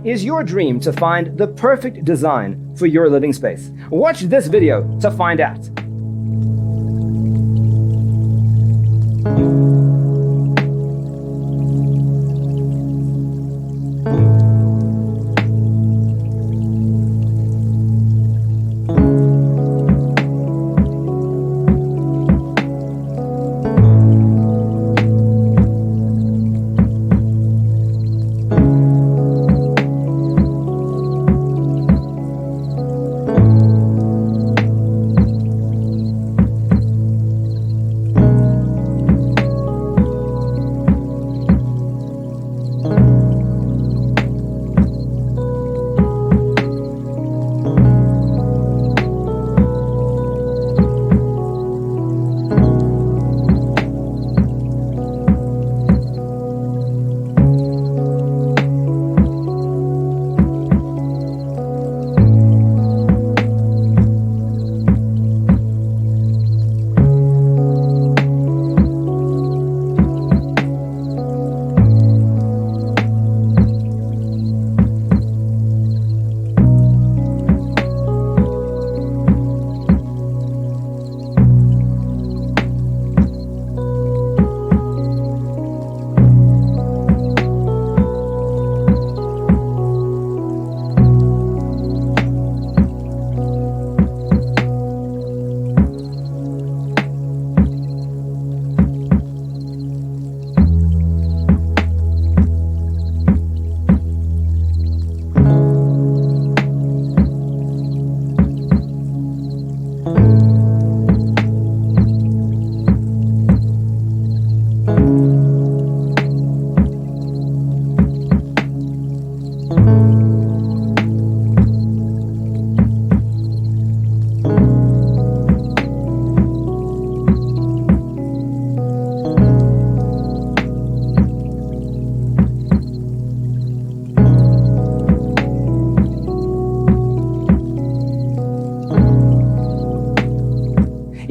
is your dream to find the perfect design for your living space? Watch this video to find out.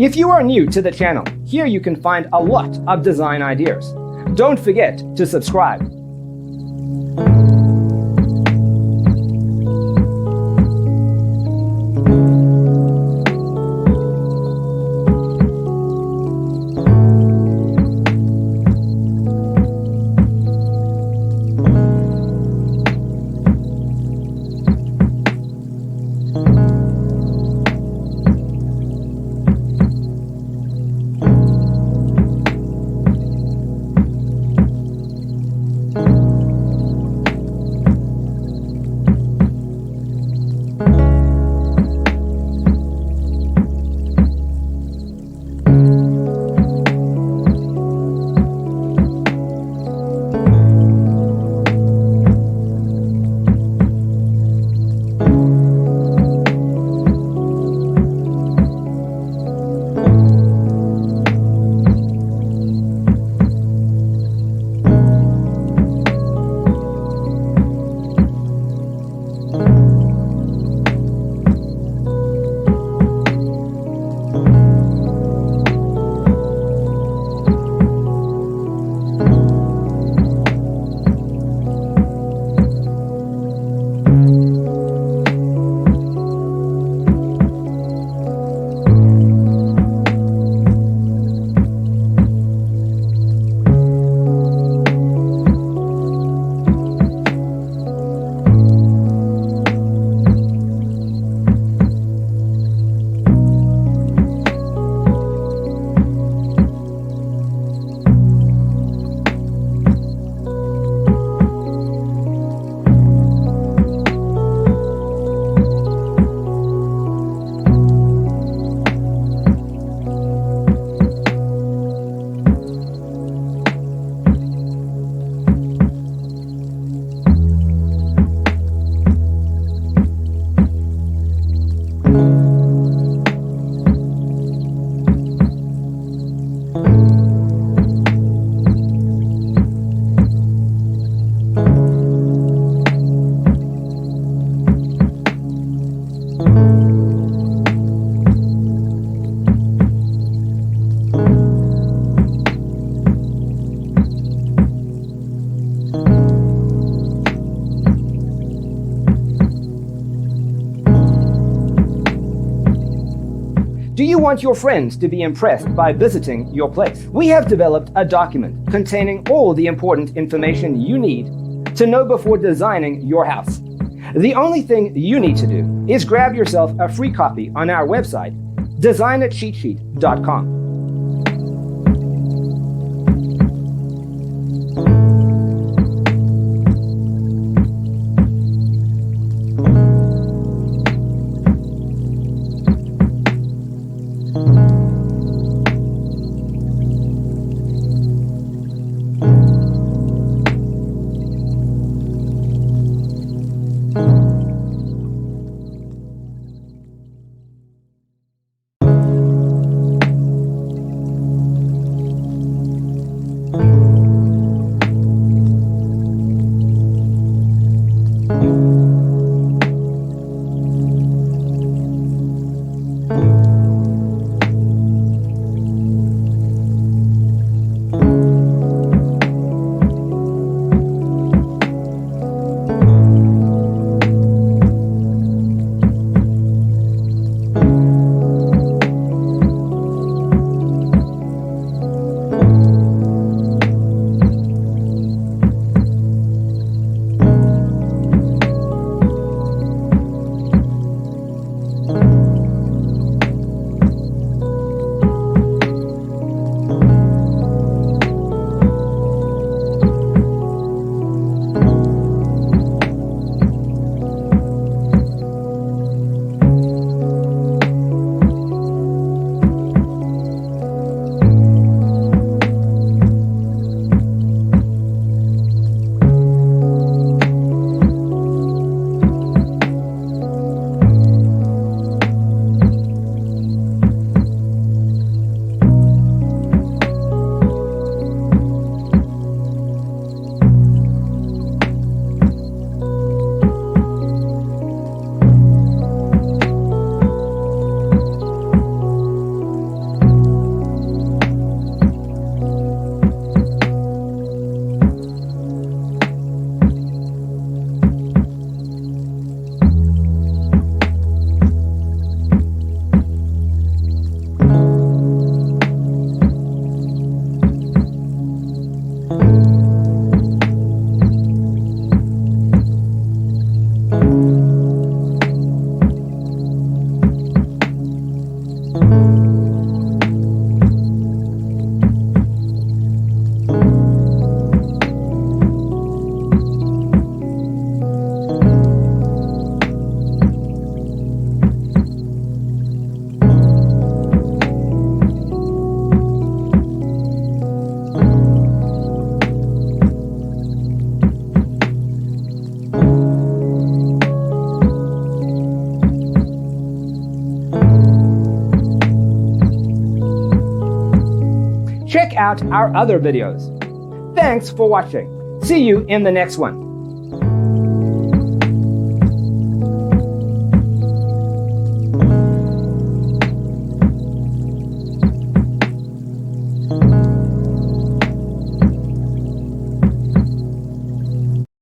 If you are new to the channel, here you can find a lot of design ideas. Don't forget to subscribe. Do you want your friends to be impressed by visiting your place? We have developed a document containing all the important information you need to know before designing your house. The only thing you need to do is grab yourself a free copy on our website, designitcheatsheet.com. Check out our other videos. Thanks for watching. See you in the next one.